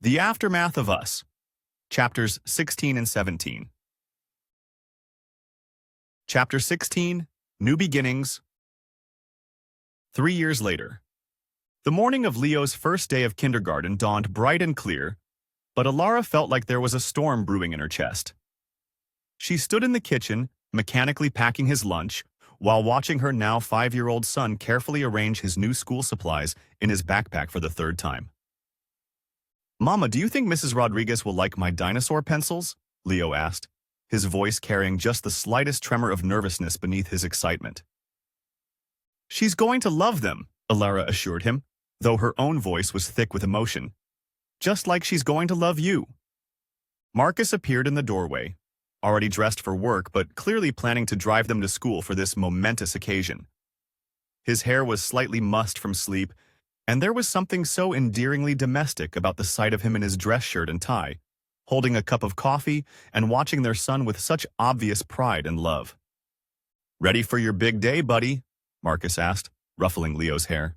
The Aftermath of Us, Chapters 16 and 17. Chapter 16, New Beginnings. 3 years later. The morning of Leo's first day of kindergarten dawned bright and clear, but Alara felt like there was a storm brewing in her chest. She stood in the kitchen, mechanically packing his lunch, while watching her now 5-year-old son carefully arrange his new school supplies in his backpack for the third time. "Mama, do you think Mrs. Rodriguez will like my dinosaur pencils?" Leo asked, his voice carrying just the slightest tremor of nervousness beneath his excitement. "She's going to love them," Alara assured him, though her own voice was thick with emotion. "Just like she's going to love you." Marcus appeared in the doorway, already dressed for work but clearly planning to drive them to school for this momentous occasion. His hair was slightly mussed from sleep, and there was something so endearingly domestic about the sight of him in his dress shirt and tie, holding a cup of coffee and watching their son with such obvious pride and love. "Ready for your big day, buddy?" Marcus asked, ruffling Leo's hair.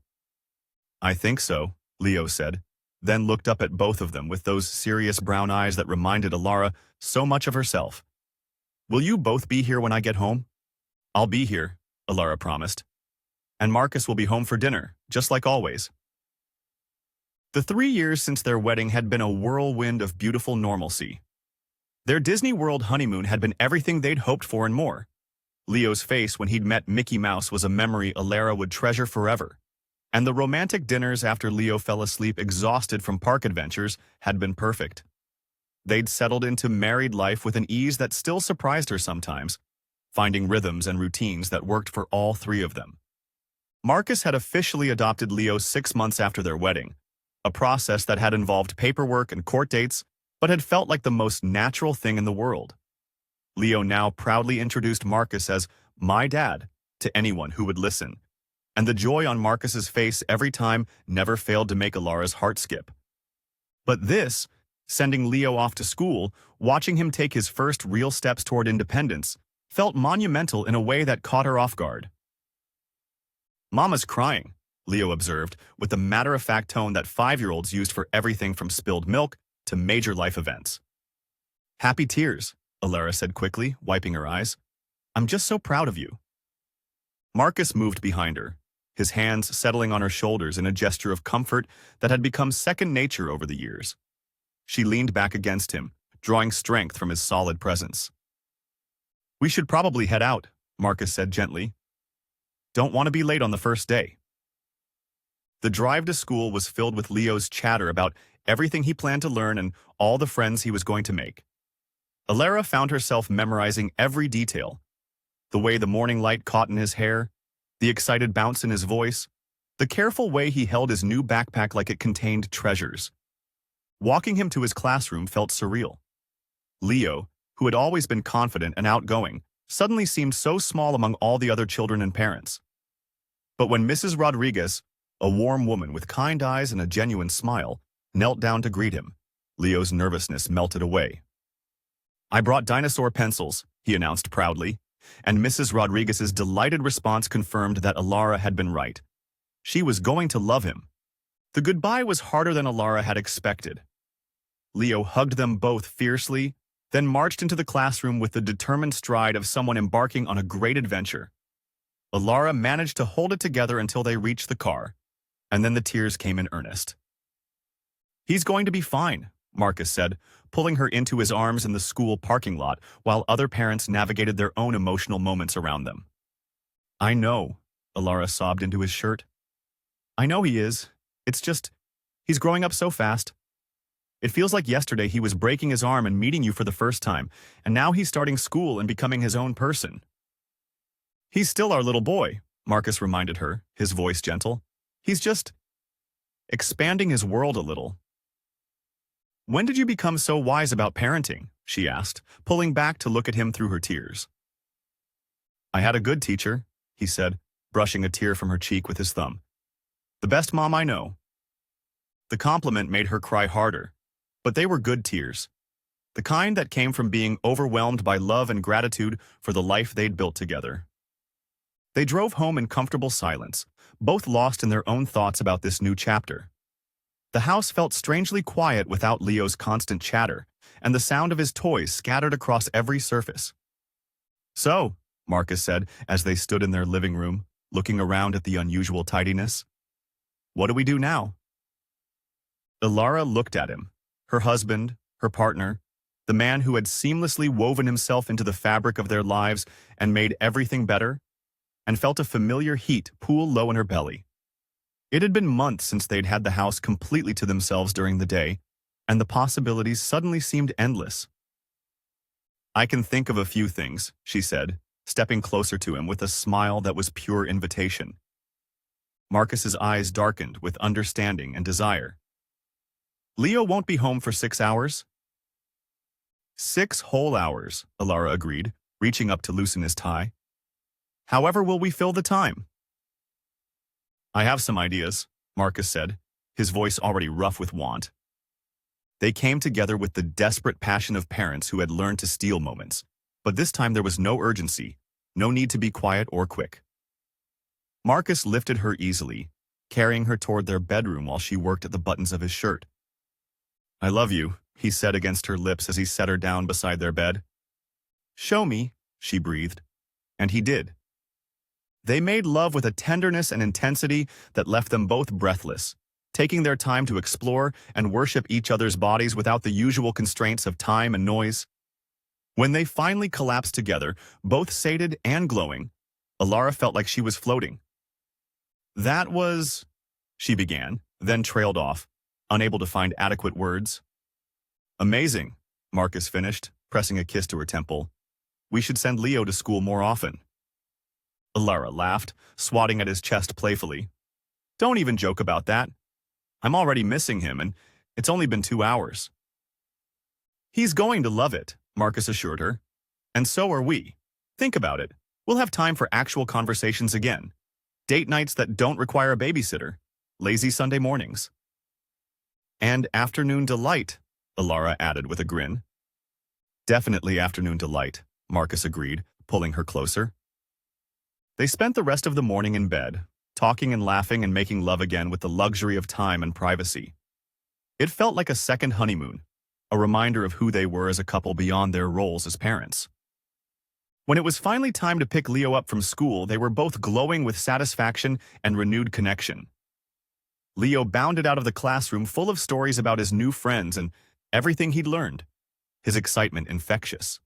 "I think so," Leo said, then looked up at both of them with those serious brown eyes that reminded Alara so much of herself. "Will you both be here when I get home?" "I'll be here," Alara promised. "And Marcus will be home for dinner, just like always." The 3 years since their wedding had been a whirlwind of beautiful normalcy. Their Disney World honeymoon had been everything they'd hoped for and more. Leo's face when he'd met Mickey Mouse was a memory Alara would treasure forever. And the romantic dinners after Leo fell asleep exhausted from park adventures had been perfect. They'd settled into married life with an ease that still surprised her sometimes, finding rhythms and routines that worked for all three of them. Marcus had officially adopted Leo 6 months after their wedding, a process that had involved paperwork and court dates, but had felt like the most natural thing in the world. Leo now proudly introduced Marcus as "my dad" to anyone who would listen, and the joy on Marcus's face every time never failed to make Alara's heart skip. But this, sending Leo off to school, watching him take his first real steps toward independence, felt monumental in a way that caught her off guard. "Mama's crying," Leo observed, with the matter-of-fact tone that 5-year-olds used for everything from spilled milk to major life events. "Happy tears," Alara said quickly, wiping her eyes. "I'm just so proud of you." Marcus moved behind her, his hands settling on her shoulders in a gesture of comfort that had become second nature over the years. She leaned back against him, drawing strength from his solid presence. "We should probably head out," Marcus said gently. "Don't want to be late on the first day." The drive to school was filled with Leo's chatter about everything he planned to learn and all the friends he was going to make. Alara found herself memorizing every detail. The way the morning light caught in his hair, the excited bounce in his voice, the careful way he held his new backpack like it contained treasures. Walking him to his classroom felt surreal. Leo, who had always been confident and outgoing, suddenly seemed so small among all the other children and parents. But when Mrs. Rodriguez, a warm woman with kind eyes and a genuine smile, knelt down to greet him, Leo's nervousness melted away. "I brought dinosaur pencils," he announced proudly, and Mrs. Rodriguez's delighted response confirmed that Alara had been right. She was going to love him. The goodbye was harder than Alara had expected. Leo hugged them both fiercely, then marched into the classroom with the determined stride of someone embarking on a great adventure. Alara managed to hold it together until they reached the car, and then the tears came in earnest. "He's going to be fine," Marcus said, pulling her into his arms in the school parking lot while other parents navigated their own emotional moments around them. "I know," Alara sobbed into his shirt. "I know he is. It's just, he's growing up so fast. It feels like yesterday he was breaking his arm and meeting you for the first time, and now he's starting school and becoming his own person." "He's still our little boy," Marcus reminded her, his voice gentle. "He's just expanding his world a little." "When did you become so wise about parenting?" she asked, pulling back to look at him through her tears. "I had a good teacher," he said, brushing a tear from her cheek with his thumb. "The best mom I know." The compliment made her cry harder, but they were good tears, the kind that came from being overwhelmed by love and gratitude for the life they'd built together. They drove home in comfortable silence, both lost in their own thoughts about this new chapter. The house felt strangely quiet without Leo's constant chatter, and the sound of his toys scattered across every surface. "So," Marcus said as they stood in their living room, looking around at the unusual tidiness, "what do we do now?" Ilara looked at him, her husband, her partner, the man who had seamlessly woven himself into the fabric of their lives and made everything better, and felt a familiar heat pool low in her belly. It had been months since they'd had the house completely to themselves during the day, and the possibilities suddenly seemed endless. "I can think of a few things," she said, stepping closer to him with a smile that was pure invitation. Marcus's eyes darkened with understanding and desire. "Leo won't be home for 6 hours?" 6 whole hours, Ilara agreed, reaching up to loosen his tie. "However will we fill the time?" "I have some ideas," Marcus said, his voice already rough with want. They came together with the desperate passion of parents who had learned to steal moments, but this time there was no urgency, no need to be quiet or quick. Marcus lifted her easily, carrying her toward their bedroom while she worked at the buttons of his shirt. "I love you," he said against her lips as he set her down beside their bed. "Show me," she breathed, and he did. They made love with a tenderness and intensity that left them both breathless, taking their time to explore and worship each other's bodies without the usual constraints of time and noise. When they finally collapsed together, both sated and glowing, Ilara felt like she was floating. "That was," she began, then trailed off, unable to find adequate words. "Amazing," Marcus finished, pressing a kiss to her temple. "We should send Leo to school more often." Ilara laughed, swatting at his chest playfully. "Don't even joke about that. I'm already missing him, and it's only been 2 hours." "He's going to love it," Marcus assured her. "And so are we. Think about it. We'll have time for actual conversations again. Date nights that don't require a babysitter. Lazy Sunday mornings." "And afternoon delight," Ilara added with a grin. "Definitely afternoon delight," Marcus agreed, pulling her closer. They spent the rest of the morning in bed, talking and laughing and making love again with the luxury of time and privacy. It felt like a second honeymoon, a reminder of who they were as a couple beyond their roles as parents. When it was finally time to pick Leo up from school, they were both glowing with satisfaction and renewed connection. Leo bounded out of the classroom full of stories about his new friends and everything he'd learned, his excitement infectious.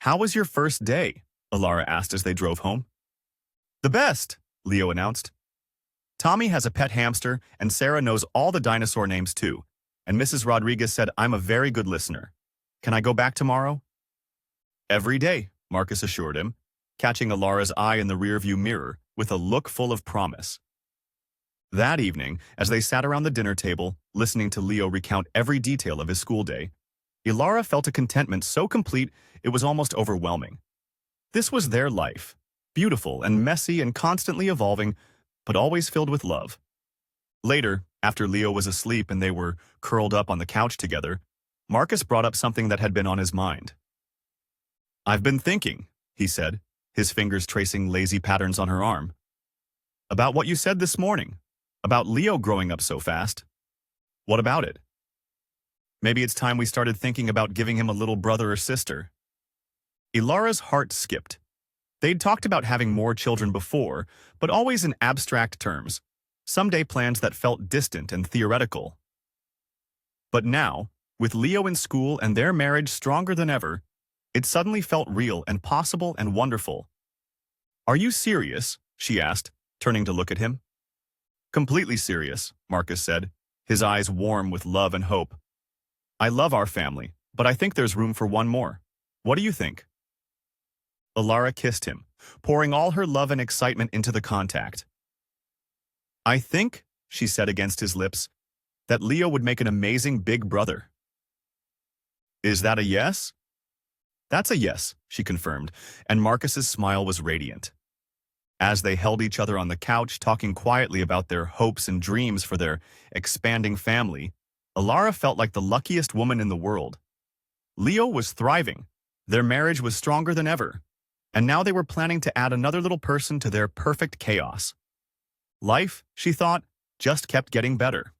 "How was your first day?" Ilara asked as they drove home. "The best," Leo announced. "Tommy has a pet hamster, and Sarah knows all the dinosaur names too, and Mrs. Rodriguez said I'm a very good listener. Can I go back tomorrow?" "Every day," Marcus assured him, catching Ilara's eye in the rearview mirror with a look full of promise. That evening, as they sat around the dinner table, listening to Leo recount every detail of his school day, Ilara felt a contentment so complete it was almost overwhelming. This was their life, beautiful and messy and constantly evolving, but always filled with love. Later, after Leo was asleep and they were curled up on the couch together, Marcus brought up something that had been on his mind. "I've been thinking," he said, his fingers tracing lazy patterns on her arm, "about what you said this morning, about Leo growing up so fast. What about it? Maybe it's time we started thinking about giving him a little brother or sister." Ilara's heart skipped. They'd talked about having more children before, but always in abstract terms, someday plans that felt distant and theoretical. But now, with Leo in school and their marriage stronger than ever, it suddenly felt real and possible and wonderful. "Are you serious?" she asked, turning to look at him. "Completely serious," Marcus said, his eyes warm with love and hope. "I love our family, but I think there's room for one more. What do you think?" Ilara kissed him, pouring all her love and excitement into the contact. "I think," she said against his lips, "that Leo would make an amazing big brother." "Is that a yes?" "That's a yes," she confirmed, and Marcus's smile was radiant. As they held each other on the couch, talking quietly about their hopes and dreams for their expanding family, Ilara felt like the luckiest woman in the world. Leo was thriving, their marriage was stronger than ever, and now they were planning to add another little person to their perfect chaos. Life, she thought, just kept getting better.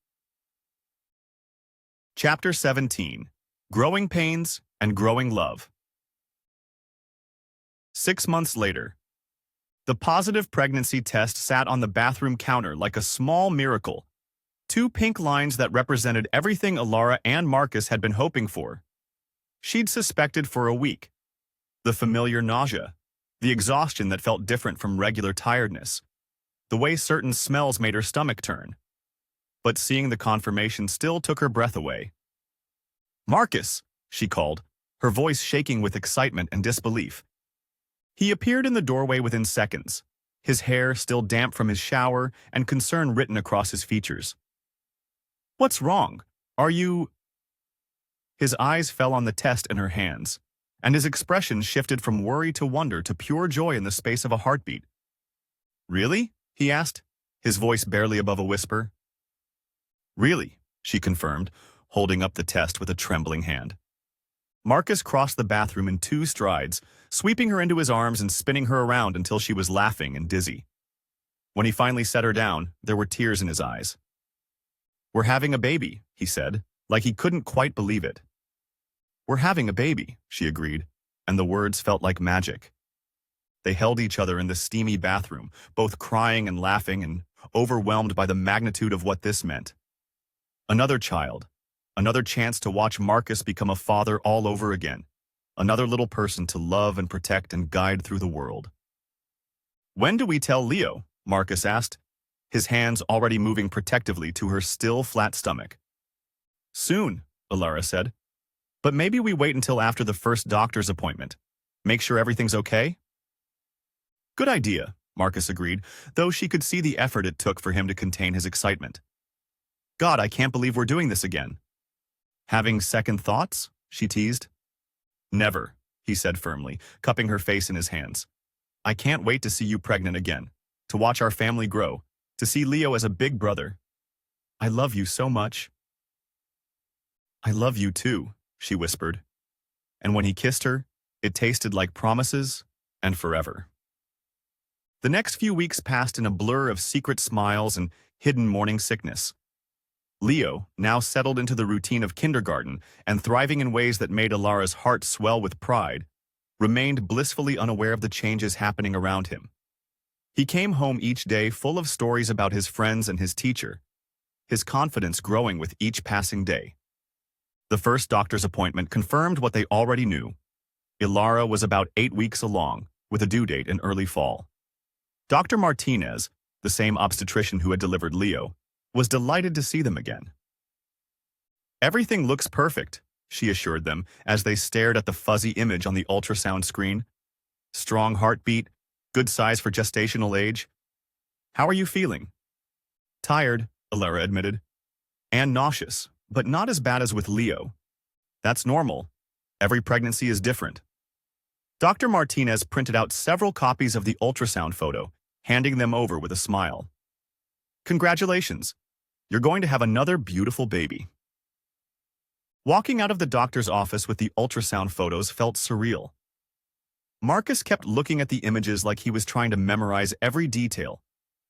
Chapter 17. Growing Pains and Growing Love. 6 months later. The positive pregnancy test sat on the bathroom counter like a small miracle. Two pink lines that represented everything Alara and Marcus had been hoping for. She'd suspected for a week. The familiar nausea, the exhaustion that felt different from regular tiredness, the way certain smells made her stomach turn. But seeing the confirmation still took her breath away. "Marcus," she called, her voice shaking with excitement and disbelief. He appeared in the doorway within seconds, his hair still damp from his shower and concern written across his features. "What's wrong? Are you—" His eyes fell on the test in her hands, and his expression shifted from worry to wonder to pure joy in the space of a heartbeat. "Really?" he asked, his voice barely above a whisper. "Really," she confirmed, holding up the test with a trembling hand. Marcus crossed the bathroom in 2 strides, sweeping her into his arms and spinning her around until she was laughing and dizzy. When he finally set her down, there were tears in his eyes. "We're having a baby," he said, like he couldn't quite believe it. "We're having a baby," she agreed, and the words felt like magic. They held each other in the steamy bathroom, both crying and laughing and overwhelmed by the magnitude of what this meant. Another child. Another chance to watch Marcus become a father all over again. Another little person to love and protect and guide through the world. "When do we tell Leo?" Marcus asked, his hands already moving protectively to her still flat stomach. "Soon," Alara said. "But maybe we wait until after the first doctor's appointment. Make sure everything's okay?" "Good idea," Marcus agreed, though she could see the effort it took for him to contain his excitement. "God, I can't believe we're doing this again." "Having second thoughts?" she teased. "Never," he said firmly, cupping her face in his hands. "I can't wait to see you pregnant again, to watch our family grow, to see Leo as a big brother. I love you so much." "I love you too," she whispered. And when he kissed her, it tasted like promises and forever. The next few weeks passed in a blur of secret smiles and hidden morning sickness. Leo, now settled into the routine of kindergarten and thriving in ways that made Alara's heart swell with pride, remained blissfully unaware of the changes happening around him. He came home each day full of stories about his friends and his teacher, his confidence growing with each passing day. The first doctor's appointment confirmed what they already knew. Alara was about 8 weeks along, with a due date in early fall. Dr. Martinez, the same obstetrician who had delivered Leo, was delighted to see them again. "Everything looks perfect," she assured them as they stared at the fuzzy image on the ultrasound screen. "Strong heartbeat, good size for gestational age. How are you feeling?" "Tired," Alara admitted, "and nauseous, but not as bad as with Leo. That's normal. Every pregnancy is different." Dr. Martinez printed out several copies of the ultrasound photo, handing them over with a smile. "Congratulations. You're going to have another beautiful baby." Walking out of the doctor's office with the ultrasound photos felt surreal. Marcus kept looking at the images like he was trying to memorize every detail,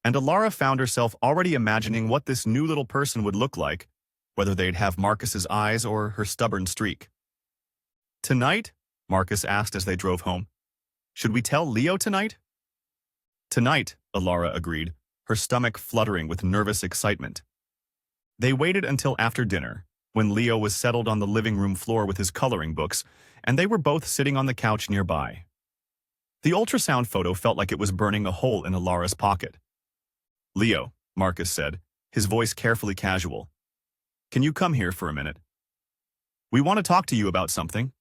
and Alara found herself already imagining what this new little person would look like, whether they'd have Marcus's eyes or her stubborn streak. "Tonight?" Marcus asked as they drove home. "Should we tell Leo tonight?" "Tonight," Alara agreed, her stomach fluttering with nervous excitement. They waited until after dinner, when Leo was settled on the living room floor with his coloring books, and they were both sitting on the couch nearby. The ultrasound photo felt like it was burning a hole in Alara's pocket. "Leo," Marcus said, his voice carefully casual. "Can you come here for a minute? We want to talk to you about something."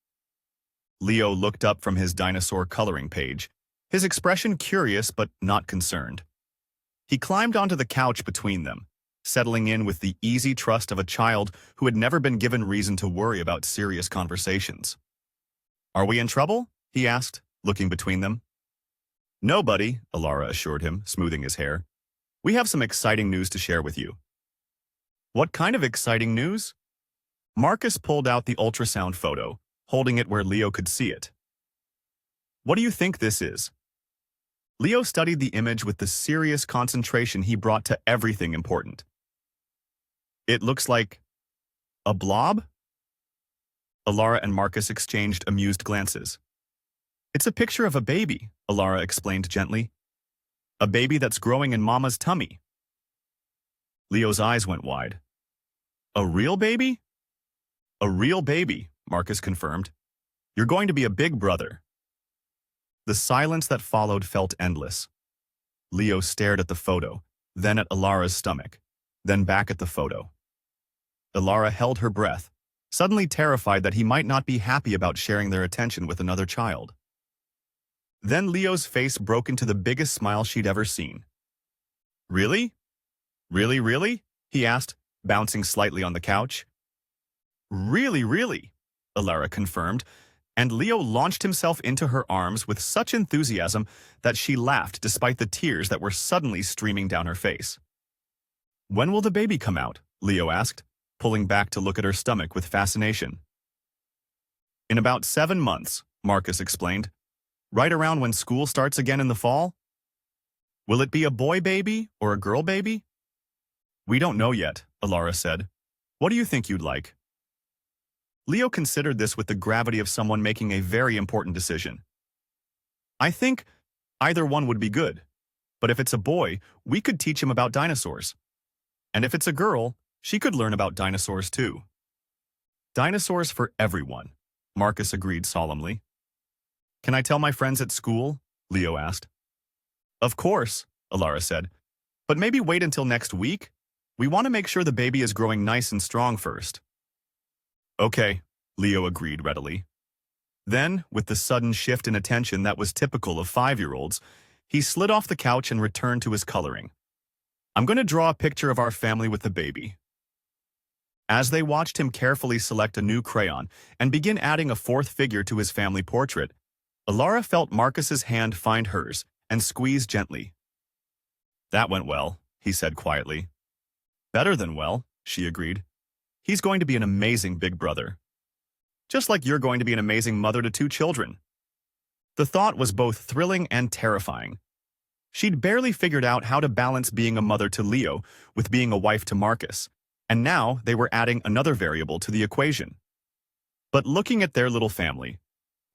Leo looked up from his dinosaur coloring page, his expression curious but not concerned. He climbed onto the couch between them, settling in with the easy trust of a child who had never been given reason to worry about serious conversations. "Are we in trouble?" he asked, looking between them. "No, buddy," Alara assured him, smoothing his hair. "We have some exciting news to share with you." "What kind of exciting news?" Marcus pulled out the ultrasound photo, holding it where Leo could see it. "What do you think this is?" Leo studied the image with the serious concentration he brought to everything important. "It looks like..." A blob? Alara and Marcus exchanged amused glances. It's a picture of a baby, Alara explained gently. A baby that's growing in Mama's tummy. Leo's eyes went wide. A real baby? A real baby, Marcus confirmed. You're going to be a big brother. The silence that followed felt endless. Leo stared at the photo, then at Alara's stomach, then back at the photo. Alara held her breath, suddenly terrified that he might not be happy about sharing their attention with another child. Then Leo's face broke into the biggest smile she'd ever seen. Really? Really, really? He asked, bouncing slightly on the couch. Really, really, Alara confirmed, and Leo launched himself into her arms with such enthusiasm that she laughed despite the tears that were suddenly streaming down her face. When will the baby come out? Leo asked, pulling back to look at her stomach with fascination. In about 7 months, Marcus explained. Right around when school starts again in the fall? Will it be a boy baby or a girl baby? We don't know yet, Alara said. What do you think you'd like? Leo considered this with the gravity of someone making a very important decision. I think either one would be good, but if it's a boy, we could teach him about dinosaurs. And if it's a girl, she could learn about dinosaurs too. Dinosaurs for everyone, Marcus agreed solemnly. Can I tell my friends at school? Leo asked. Of course, Alara said, but maybe wait until next week. We want to make sure the baby is growing nice and strong first. Okay, Leo agreed readily. Then, with the sudden shift in attention that was typical of 5-year-olds, he slid off the couch and returned to his coloring. I'm going to draw a picture of our family with the baby. As they watched him carefully select a new crayon and begin adding a fourth figure to his family portrait, Alara felt Marcus's hand find hers and squeeze gently. That went well, he said quietly. Better than well, she agreed. He's going to be an amazing big brother. Just like you're going to be an amazing mother to 2 children. The thought was both thrilling and terrifying. She'd barely figured out how to balance being a mother to Leo with being a wife to Marcus, and now they were adding another variable to the equation. But looking at their little family,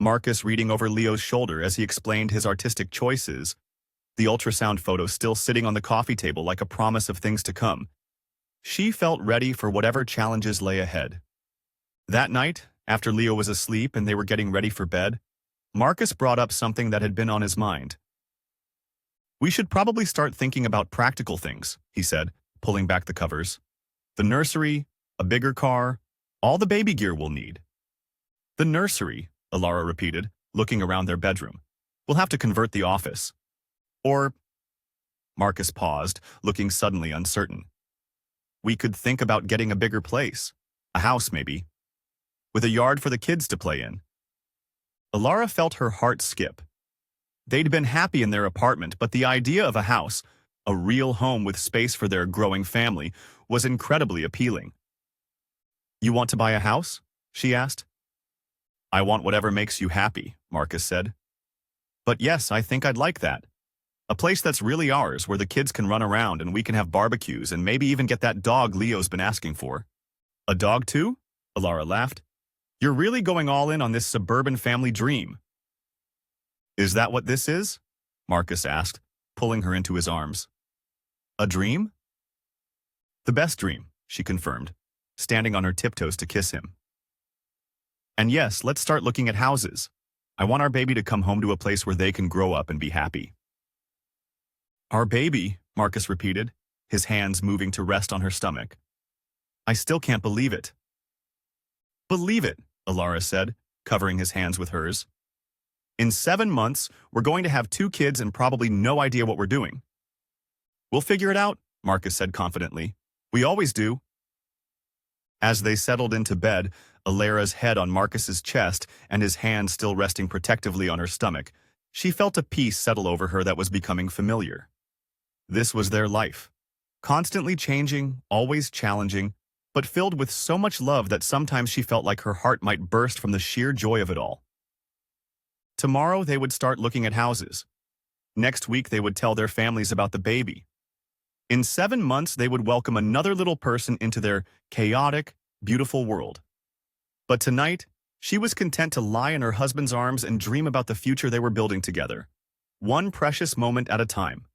Marcus reading over Leo's shoulder as he explained his artistic choices, the ultrasound photo still sitting on the coffee table like a promise of things to come, she felt ready for whatever challenges lay ahead. That night, after Leo was asleep and they were getting ready for bed, Marcus brought up something that had been on his mind. We should probably start thinking about practical things, he said, pulling back the covers. The nursery, a bigger car, all the baby gear we'll need. The nursery, Alara repeated, looking around their bedroom. We'll have to convert the office. Or, Marcus paused, looking suddenly uncertain. We could think about getting a bigger place. A house, maybe. With a yard for the kids to play in. Alara felt her heart skip. They'd been happy in their apartment, but the idea of a house, a real home with space for their growing family, was incredibly appealing. You want to buy a house? She asked. I want whatever makes you happy, Marcus said. But yes, I think I'd like that. A place that's really ours, where the kids can run around and we can have barbecues and maybe even get that dog Leo's been asking for. A dog too? Alara laughed. You're really going all in on this suburban family dream. Is that what this is? Marcus asked, pulling her into his arms. A dream? The best dream, she confirmed, standing on her tiptoes to kiss him. And yes, let's start looking at houses. I want our baby to come home to a place where they can grow up and be happy. Our baby, Marcus repeated, his hands moving to rest on her stomach. I still can't believe it. Believe it, Alara said, covering his hands with hers. In 7 months, we're going to have 2 kids and probably no idea what we're doing. We'll figure it out, Marcus said confidently. We always do. As they settled into bed, Alara's head on Marcus's chest and his hand still resting protectively on her stomach, she felt a peace settle over her that was becoming familiar. This was their life. Constantly changing, always challenging, but filled with so much love that sometimes she felt like her heart might burst from the sheer joy of it all. Tomorrow they would start looking at houses. Next week they would tell their families about the baby. In 7 months they would welcome another little person into their chaotic, beautiful world. But tonight, she was content to lie in her husband's arms and dream about the future they were building together, one precious moment at a time.